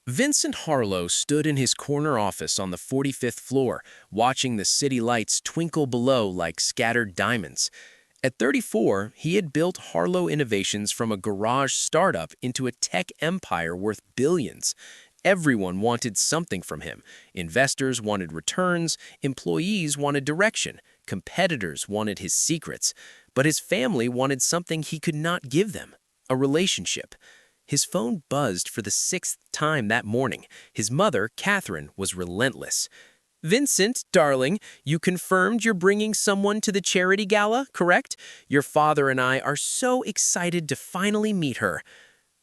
Vincent Harlow stood in his corner office on the 45th floor, watching the city lights twinkle below like scattered diamonds. At 34, he had built Harlow Innovations from a garage startup into a tech empire worth billions. Everyone wanted something from him. Investors wanted returns, employees wanted direction, competitors wanted his secrets. But his family wanted something he could not give them, a relationship. His phone buzzed for the sixth time that morning. His mother, Catherine, was relentless. "Vincent, darling, you confirmed you're bringing someone to the charity gala, correct? Your father and I are so excited to finally meet her."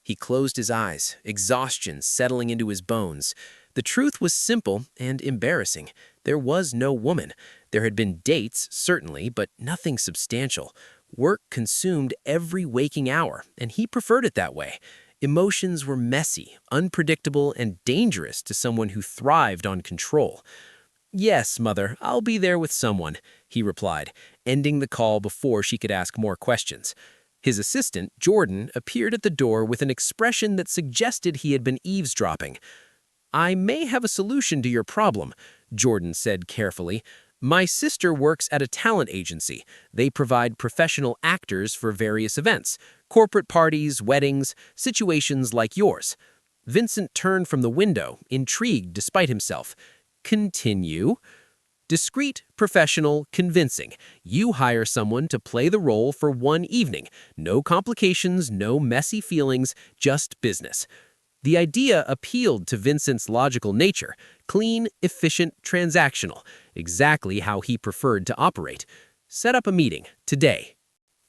He closed his eyes, exhaustion settling into his bones. The truth was simple and embarrassing. There was no woman. There had been dates, certainly, but nothing substantial. Work consumed every waking hour, and he preferred it that way. Emotions were messy, unpredictable, and dangerous to someone who thrived on control. "Yes, Mother, I'll be there with someone," he replied, ending the call before she could ask more questions. His assistant, Jordan, appeared at the door with an expression that suggested he had been eavesdropping. "I may have a solution to your problem," Jordan said carefully. "My sister works at a talent agency. They provide professional actors for various events, corporate parties, weddings, situations like yours." Vincent turned from the window, intrigued despite himself. "Continue." "Discreet, professional, convincing. You hire someone to play the role for one evening. No complications, no messy feelings, just business." The idea appealed to Vincent's logical nature, clean, efficient, transactional, exactly how he preferred to operate. "Set up a meeting, today."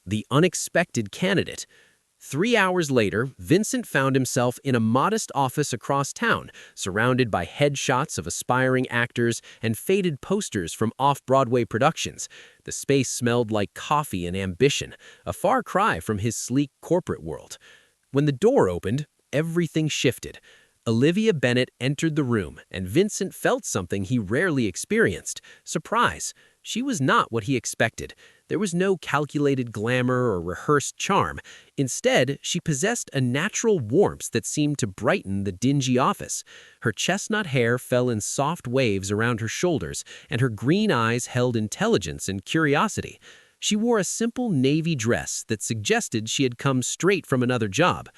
The unexpected candidate. 3 hours later, Vincent found himself in a modest office across town, surrounded by headshots of aspiring actors and faded posters from off-Broadway productions. The space smelled like coffee and ambition, a far cry from his sleek corporate world. When the door opened, everything shifted. Olivia Bennett entered the room, and Vincent felt something he rarely experienced: surprise. She was not what he expected. There was no calculated glamour or rehearsed charm. Instead, she possessed a natural warmth that seemed to brighten the dingy office. Her chestnut hair fell in soft waves around her shoulders, and her green eyes held intelligence and curiosity. She wore a simple navy dress that suggested she had come straight from another job.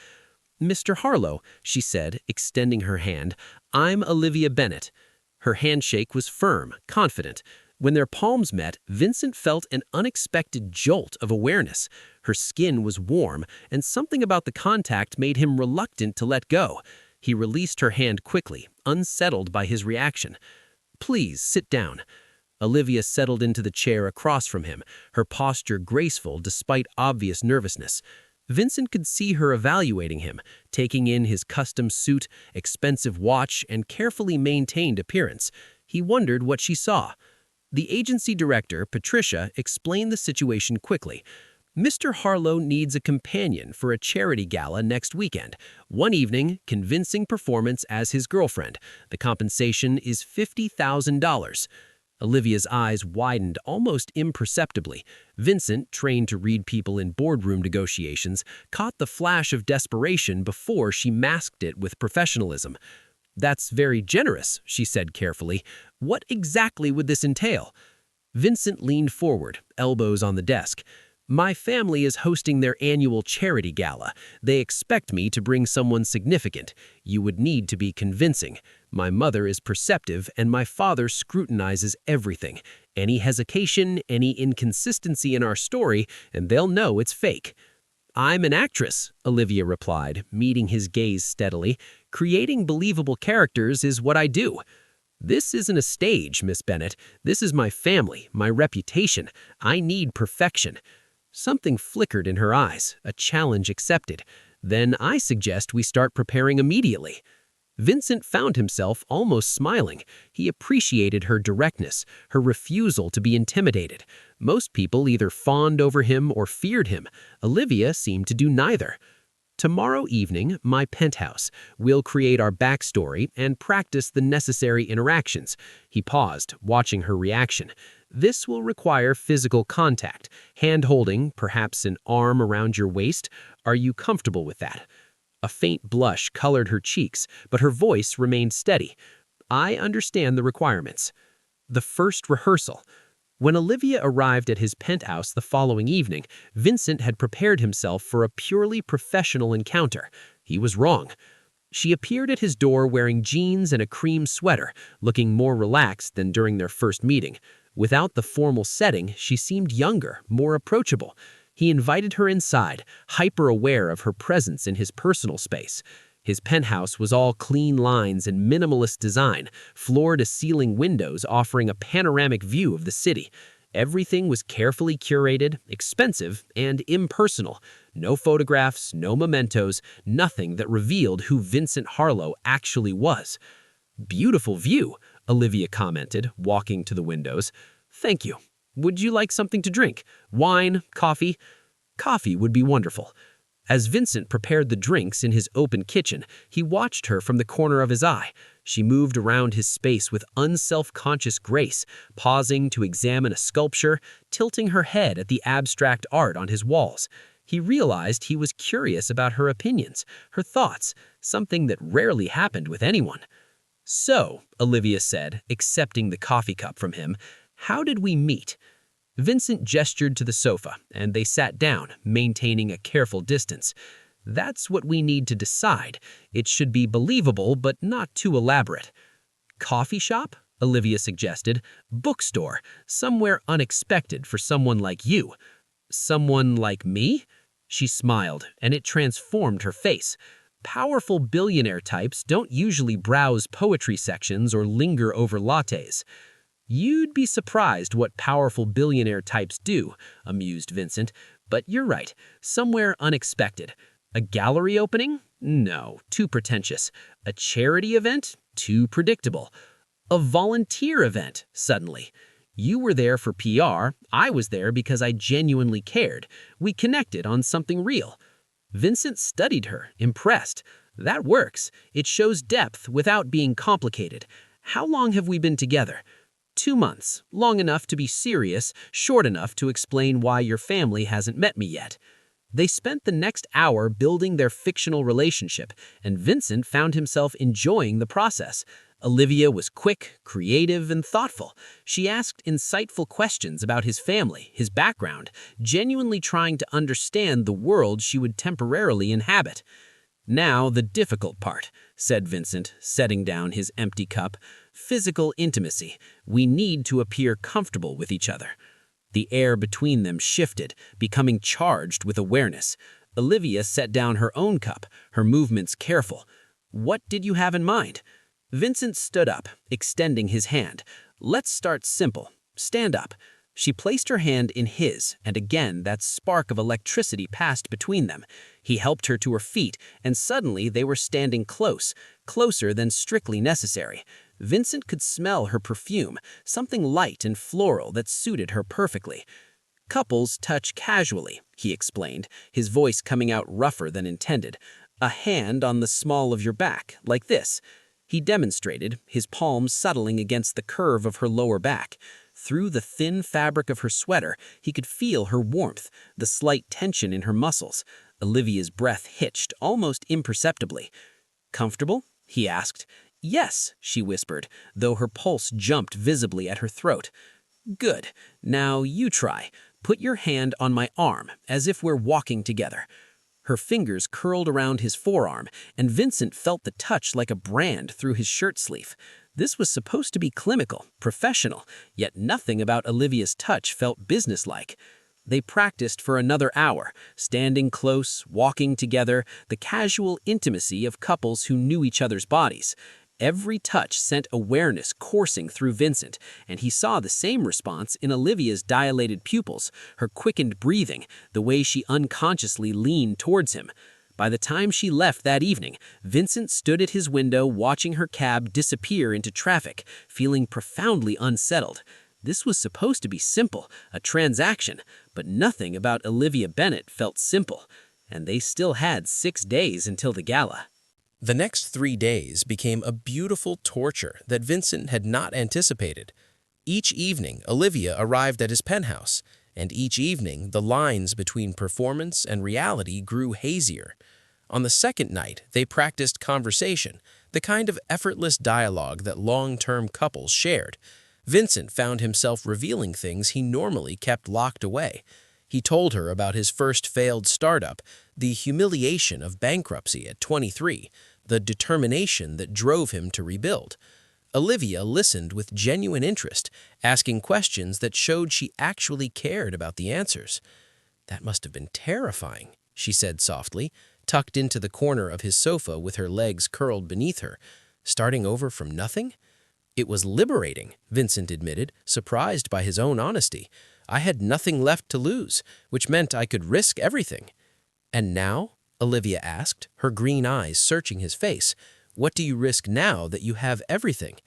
"Mr. Harlow," she said, extending her hand, "I'm Olivia Bennett." Her handshake was firm, confident. When their palms met, Vincent felt an unexpected jolt of awareness. Her skin was warm, and something about the contact made him reluctant to let go. He released her hand quickly, unsettled by his reaction. "Please, sit down." Olivia settled into the chair across from him, her posture graceful despite obvious nervousness. Vincent could see her evaluating him, taking in his custom suit, expensive watch, and carefully maintained appearance. He wondered what she saw. The agency director, Patricia, explained the situation quickly. "Mr. Harlow needs a companion for a charity gala next weekend. One evening, convincing performance as his girlfriend. The compensation is $50,000. Olivia's eyes widened almost imperceptibly. Vincent, trained to read people in boardroom negotiations, caught the flash of desperation before she masked it with professionalism. "That's very generous," she said carefully. "What exactly would this entail?" Vincent leaned forward, elbows on the desk. "My family is hosting their annual charity gala. They expect me to bring someone significant. You would need to be convincing. My mother is perceptive, and my father scrutinizes everything. Any hesitation, any inconsistency in our story, and they'll know it's fake." "I'm an actress," Olivia replied, meeting his gaze steadily. "Creating believable characters is what I do." "This isn't a stage, Miss Bennett. This is my family, my reputation. I need perfection." Something flickered in her eyes, a challenge accepted. "Then I suggest we start preparing immediately." Vincent found himself almost smiling. He appreciated her directness, her refusal to be intimidated. Most people either fawned over him or feared him. Olivia seemed to do neither. "Tomorrow evening, my penthouse. We'll create our backstory and practice the necessary interactions." He paused, watching her reaction. "This will require physical contact, hand-holding, perhaps an arm around your waist. Are you comfortable with that?" A faint blush colored her cheeks, but her voice remained steady. "I understand the requirements." The first rehearsal. When Olivia arrived at his penthouse the following evening, Vincent had prepared himself for a purely professional encounter. He was wrong. She appeared at his door wearing jeans and a cream sweater, looking more relaxed than during their first meeting. Without the formal setting, she seemed younger, more approachable. He invited her inside, hyper-aware of her presence in his personal space. His penthouse was all clean lines and minimalist design, floor-to-ceiling windows offering a panoramic view of the city. Everything was carefully curated, expensive, and impersonal. No photographs, no mementos, nothing that revealed who Vincent Harlow actually was. "Beautiful view," Olivia commented, walking to the windows. "Thank you. Would you like something to drink? Wine? Coffee?" "Coffee would be wonderful." As Vincent prepared the drinks in his open kitchen, he watched her from the corner of his eye. She moved around his space with unself-conscious grace, pausing to examine a sculpture, tilting her head at the abstract art on his walls. He realized he was curious about her opinions, her thoughts, something that rarely happened with anyone. "So," Olivia said, accepting the coffee cup from him, "how did we meet?" Vincent gestured to the sofa, and they sat down, maintaining a careful distance. "That's what we need to decide. It should be believable, but not too elaborate." "Coffee shop?" Olivia suggested. "Bookstore, somewhere unexpected for someone like you." "Someone like me?" She smiled, and it transformed her face. Powerful billionaire types don't usually browse poetry sections or linger over lattes. "You'd be surprised what powerful billionaire types do," amused Vincent. "But you're right, somewhere unexpected. A gallery opening? No, too pretentious. A charity event? Too predictable. A volunteer event, suddenly. You were there for PR, I was there because I genuinely cared. We connected on something real." Vincent studied her, impressed. "That works. It shows depth without being complicated. How long have we been together?" 2 months, long enough to be serious, short enough to explain why your family hasn't met me yet." They spent the next hour building their fictional relationship, and Vincent found himself enjoying the process. Olivia was quick, creative, and thoughtful. She asked insightful questions about his family, his background, genuinely trying to understand the world she would temporarily inhabit. "Now the difficult part," said Vincent, setting down his empty cup. "Physical intimacy. We need to appear comfortable with each other." The air between them shifted, becoming charged with awareness. Olivia set down her own cup, her movements careful. "What did you have in mind?" Vincent stood up, extending his hand. "Let's start simple. Stand up." She placed her hand in his, and again that spark of electricity passed between them. He helped her to her feet, and suddenly they were standing close, closer than strictly necessary. Vincent could smell her perfume, something light and floral that suited her perfectly. "Couples touch casually," he explained, his voice coming out rougher than intended. "A hand on the small of your back, like this." He demonstrated, his palms settling against the curve of her lower back. Through the thin fabric of her sweater, he could feel her warmth, the slight tension in her muscles. Olivia's breath hitched, almost imperceptibly. "Comfortable?" he asked. "Yes," she whispered, though her pulse jumped visibly at her throat. "Good. Now you try. Put your hand on my arm, as if we're walking together." Her fingers curled around his forearm, and Vincent felt the touch like a brand through his shirt sleeve. This was supposed to be clinical, professional, yet nothing about Olivia's touch felt businesslike. They practiced for another hour, standing close, walking together, the casual intimacy of couples who knew each other's bodies. Every touch sent awareness coursing through Vincent, and he saw the same response in Olivia's dilated pupils, her quickened breathing, the way she unconsciously leaned towards him. By the time she left that evening, Vincent stood at his window watching her cab disappear into traffic, feeling profoundly unsettled. This was supposed to be simple, a transaction, but nothing about Olivia Bennett felt simple, and they still had 6 days until the gala. The next 3 days became a beautiful torture that Vincent had not anticipated. Each evening, Olivia arrived at his penthouse, and each evening the lines between performance and reality grew hazier. On the second night, they practiced conversation, the kind of effortless dialogue that long-term couples shared. Vincent found himself revealing things he normally kept locked away. He told her about his first failed startup, the humiliation of bankruptcy at 23, the determination that drove him to rebuild. Olivia listened with genuine interest, asking questions that showed she actually cared about the answers. "That must have been terrifying," she said softly, tucked into the corner of his sofa with her legs curled beneath her. "Starting over from nothing?" "It was liberating," Vincent admitted, surprised by his own honesty. "I had nothing left to lose, which meant I could risk everything." "And now?" Olivia asked, her green eyes searching his face. "What do you risk now that you have everything?"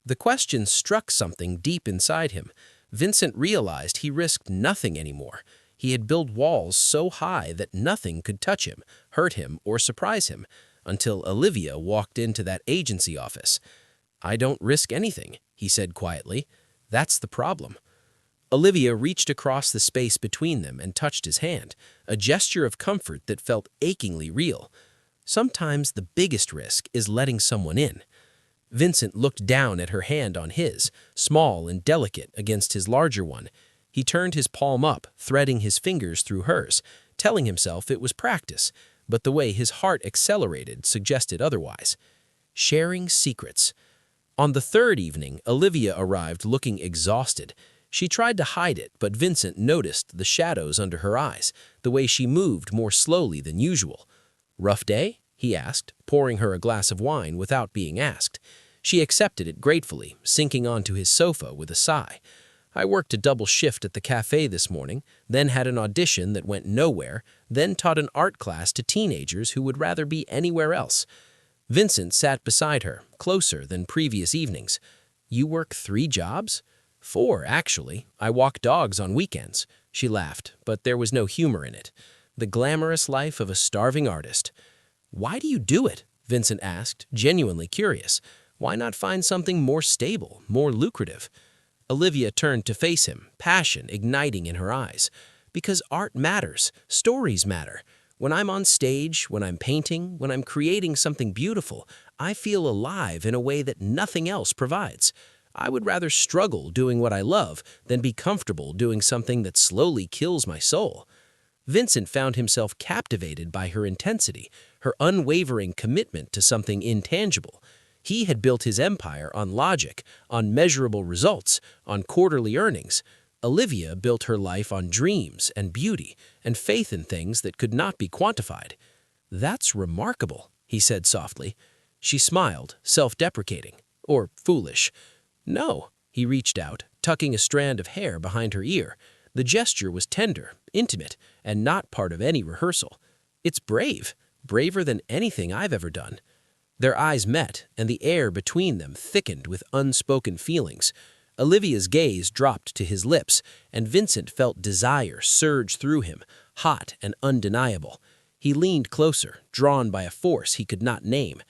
The question struck something deep inside him. Vincent realized he risked nothing anymore. He had built walls so high that nothing could touch him, hurt him, or surprise him, until Olivia walked into that agency office. "I don't risk anything," he said quietly. "That's the problem." Olivia reached across the space between them and touched his hand, a gesture of comfort that felt achingly real. Sometimes the biggest risk is letting someone in. Vincent looked down at her hand on his, small and delicate against his larger one. He turned his palm up, threading his fingers through hers, telling himself it was practice, but the way his heart accelerated suggested otherwise. Sharing secrets. On the third evening, Olivia arrived looking exhausted. She tried to hide it, but Vincent noticed the shadows under her eyes, the way she moved more slowly than usual. "Rough day?" he asked, pouring her a glass of wine without being asked. She accepted it gratefully, sinking onto his sofa with a sigh. "I worked a double shift at the cafe this morning, then had an audition that went nowhere, then taught an art class to teenagers who would rather be anywhere else." Vincent sat beside her, closer than previous evenings. "You work 3 jobs?" "4, actually. I walk dogs on weekends." She laughed, but there was no humor in it. The glamorous life of a starving artist. "Why do you do it?" Vincent asked, genuinely curious. "Why not find something more stable, more lucrative?" Olivia turned to face him, passion igniting in her eyes. "Because art matters, stories matter. When I'm on stage, when I'm painting, when I'm creating something beautiful, I feel alive in a way that nothing else provides. I would rather struggle doing what I love than be comfortable doing something that slowly kills my soul." Vincent found himself captivated by her intensity, her unwavering commitment to something intangible. He had built his empire on logic, on measurable results, on quarterly earnings. Olivia built her life on dreams and beauty and faith in things that could not be quantified. "That's remarkable," he said softly. She smiled, self-deprecating, or foolish. "No." He reached out, tucking a strand of hair behind her ear. The gesture was tender, intimate, and not part of any rehearsal. "It's brave, braver than anything I've ever done." Their eyes met, and the air between them thickened with unspoken feelings. Olivia's gaze dropped to his lips, and Vincent felt desire surge through him, hot and undeniable. He leaned closer, drawn by a force he could not name.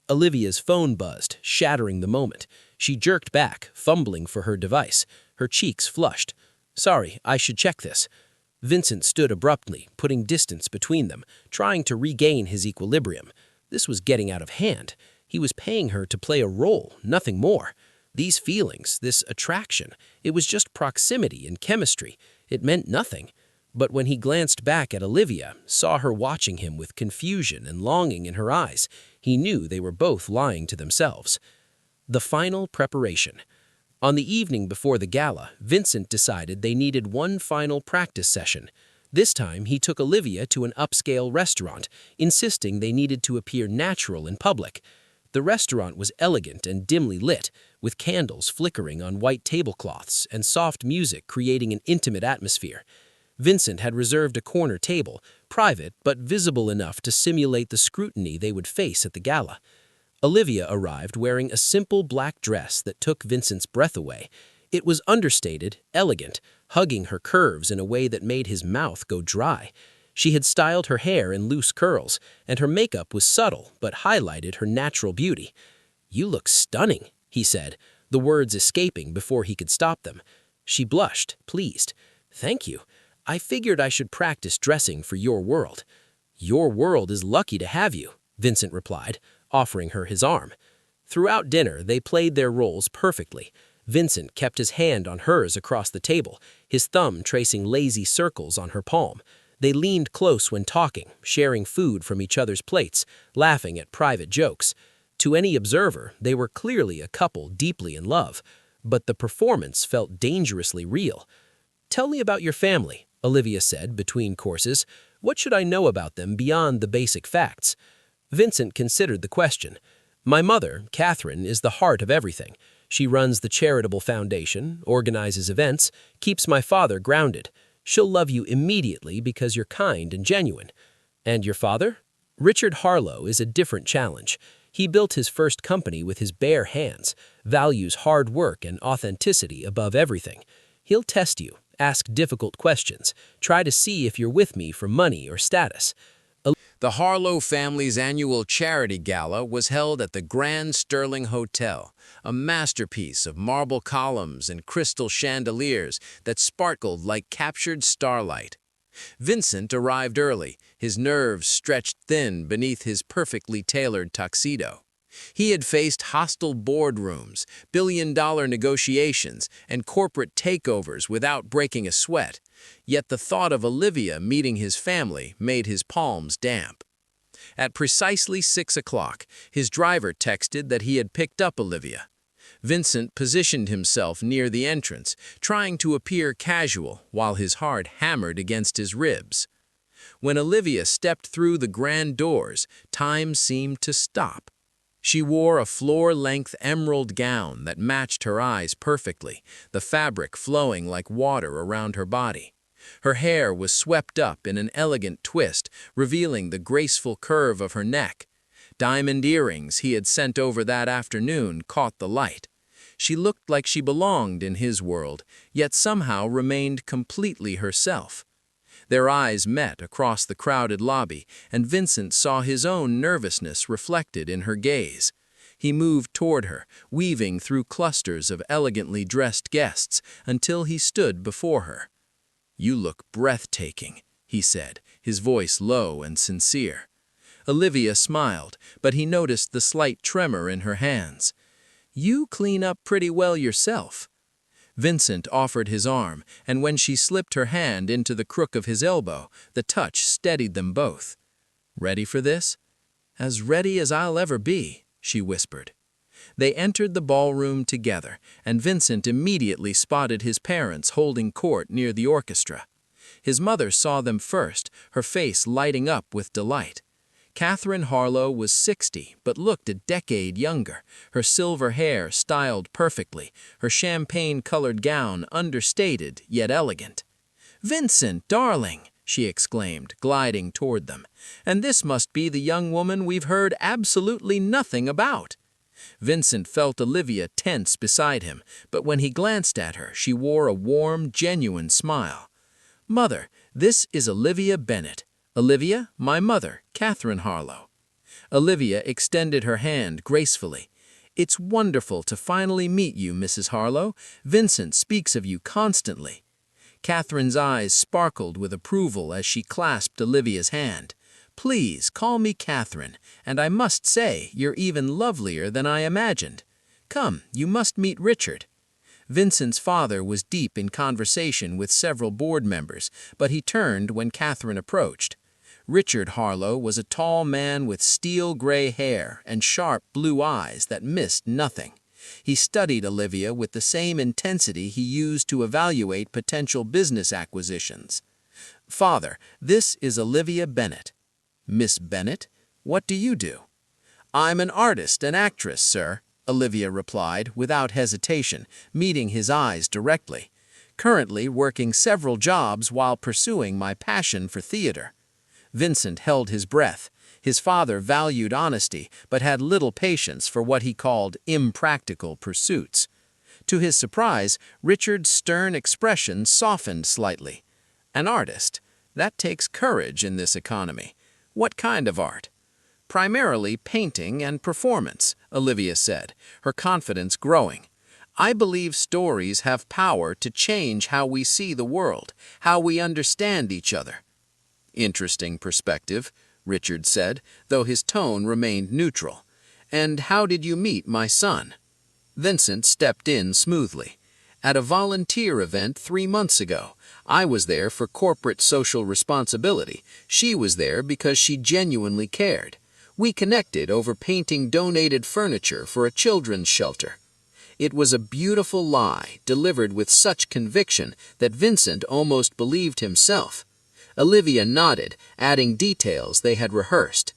Olivia's phone buzzed, shattering the moment. She jerked back, fumbling for her device. Her cheeks flushed. "Sorry, I should check this." Vincent stood abruptly, putting distance between them, trying to regain his equilibrium. This was getting out of hand. He was paying her to play a role, nothing more. These feelings, this attraction, it was just proximity and chemistry. It meant nothing. But when he glanced back at Olivia, saw her watching him with confusion and longing in her eyes, he knew they were both lying to themselves. The final preparation. On the evening before the gala, Vincent decided they needed one final practice session. This time, he took Olivia to an upscale restaurant, insisting they needed to appear natural in public. The restaurant was elegant and dimly lit, with candles flickering on white tablecloths and soft music creating an intimate atmosphere. Vincent had reserved a corner table, private but visible enough to simulate the scrutiny they would face at the gala. Olivia arrived wearing a simple black dress that took Vincent's breath away. It was understated, elegant, hugging her curves in a way that made his mouth go dry. She had styled her hair in loose curls, and her makeup was subtle but highlighted her natural beauty. "You look stunning," he said, the words escaping before he could stop them. She blushed, pleased. "Thank you. I figured I should practice dressing for your world." "Your world is lucky to have you," Vincent replied, offering her his arm. Throughout dinner, they played their roles perfectly. Vincent kept his hand on hers across the table, his thumb tracing lazy circles on her palm. They leaned close when talking, sharing food from each other's plates, laughing at private jokes. To any observer, they were clearly a couple deeply in love, but the performance felt dangerously real. "Tell me about your family," Olivia said between courses. "What should I know about them beyond the basic facts?" Vincent considered the question. "My mother, Catherine, is the heart of everything. She runs the charitable foundation, organizes events, keeps my father grounded. She'll love you immediately because you're kind and genuine." "And your father?" "Richard Harlow is a different challenge. He built his first company with his bare hands, values hard work and authenticity above everything. He'll test you, ask difficult questions, try to see if you're with me for money or status." The Harlow family's annual charity gala was held at the Grand Sterling Hotel, a masterpiece of marble columns and crystal chandeliers that sparkled like captured starlight. Vincent arrived early, his nerves stretched thin beneath his perfectly tailored tuxedo. He had faced hostile boardrooms, billion-dollar negotiations, and corporate takeovers without breaking a sweat, yet the thought of Olivia meeting his family made his palms damp. At precisely 6 o'clock, his driver texted that he had picked up Olivia. Vincent positioned himself near the entrance, trying to appear casual while his heart hammered against his ribs. When Olivia stepped through the grand doors, time seemed to stop. She wore a floor-length emerald gown that matched her eyes perfectly, the fabric flowing like water around her body. Her hair was swept up in an elegant twist, revealing the graceful curve of her neck. Diamond earrings he had sent over that afternoon caught the light. She looked like she belonged in his world, yet somehow remained completely herself. Their eyes met across the crowded lobby, and Vincent saw his own nervousness reflected in her gaze. He moved toward her, weaving through clusters of elegantly dressed guests, until he stood before her. "You look breathtaking," he said, his voice low and sincere. Olivia smiled, but he noticed the slight tremor in her hands. "You clean up pretty well yourself." Vincent offered his arm, and when she slipped her hand into the crook of his elbow, the touch steadied them both. "Ready for this?" "As ready as I'll ever be," she whispered. They entered the ballroom together, and Vincent immediately spotted his parents holding court near the orchestra. His mother saw them first, her face lighting up with delight. Catherine Harlow was 60, but looked a decade younger, her silver hair styled perfectly, her champagne-colored gown understated yet elegant. "Vincent, darling!" she exclaimed, gliding toward them. "And this must be the young woman we've heard absolutely nothing about." Vincent felt Olivia tense beside him, but when he glanced at her, she wore a warm, genuine smile. "Mother, this is Olivia Bennett. Olivia, my mother, Catherine Harlow." Olivia extended her hand gracefully. "It's wonderful to finally meet you, Mrs. Harlow. Vincent speaks of you constantly." Catherine's eyes sparkled with approval as she clasped Olivia's hand. "Please call me Catherine, and I must say you're even lovelier than I imagined. Come, you must meet Richard." Vincent's father was deep in conversation with several board members, but he turned when Catherine approached. Richard Harlow was a tall man with steel-gray hair and sharp blue eyes that missed nothing. He studied Olivia with the same intensity he used to evaluate potential business acquisitions. "Father, this is Olivia Bennett." "Miss Bennett, what do you do?" "I'm an artist and actress, sir," Olivia replied without hesitation, meeting his eyes directly. "Currently working several jobs while pursuing my passion for theater." Vincent held his breath. His father valued honesty, but had little patience for what he called impractical pursuits. To his surprise, Richard's stern expression softened slightly. "An artist? That takes courage in this economy. What kind of art?" "Primarily painting and performance," Olivia said, her confidence growing. "I believe stories have power to change how we see the world, how we understand each other." "Interesting perspective. Richard said, though his tone remained neutral. "And how did you meet my son?" Vincent stepped in smoothly. "At a volunteer event 3 months ago. I was there for corporate social responsibility. She was there because she genuinely cared. We connected over painting donated furniture for a children's shelter." It was a beautiful lie, delivered with such conviction that Vincent almost believed himself. Olivia nodded, adding details they had rehearsed.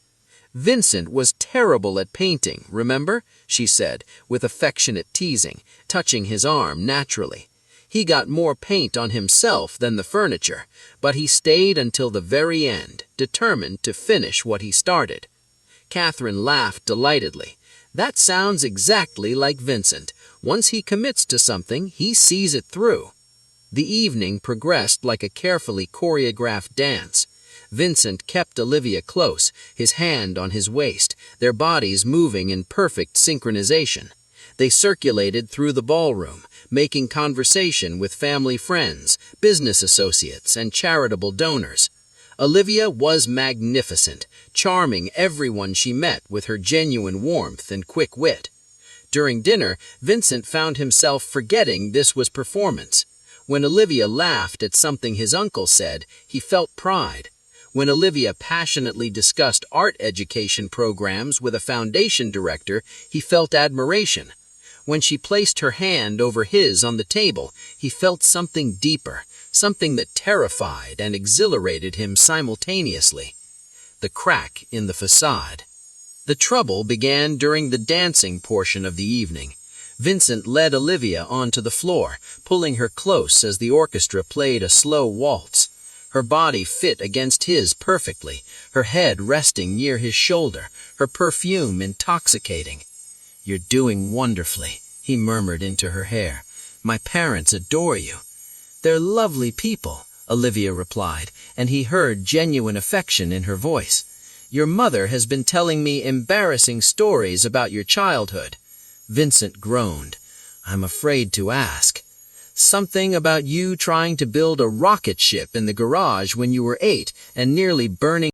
"Vincent was terrible at painting, remember?" she said, with affectionate teasing, touching his arm naturally. "He got more paint on himself than the furniture, but he stayed until the very end, determined to finish what he started." Catherine laughed delightedly. "That sounds exactly like Vincent. Once he commits to something, he sees it through." The evening progressed like a carefully choreographed dance. Vincent kept Olivia close, his hand on his waist, their bodies moving in perfect synchronization. They circulated through the ballroom, making conversation with family friends, business associates, and charitable donors. Olivia was magnificent, charming everyone she met with her genuine warmth and quick wit. During dinner, Vincent found himself forgetting this was performance. When Olivia laughed at something his uncle said, he felt pride. When Olivia passionately discussed art education programs with a foundation director, he felt admiration. When she placed her hand over his on the table, he felt something deeper, something that terrified and exhilarated him simultaneously. The crack in the facade. The trouble began during the dancing portion of the evening. Vincent led Olivia onto the floor, pulling her close as the orchestra played a slow waltz. Her body fit against his perfectly, her head resting near his shoulder, her perfume intoxicating. "You're doing wonderfully," he murmured into her hair. "My parents adore you." "They're lovely people," Olivia replied, and he heard genuine affection in her voice. "Your mother has been telling me embarrassing stories about your childhood." Vincent groaned. "I'm afraid to ask." "Something about you trying to build a rocket ship in the garage when you were 8 and nearly burning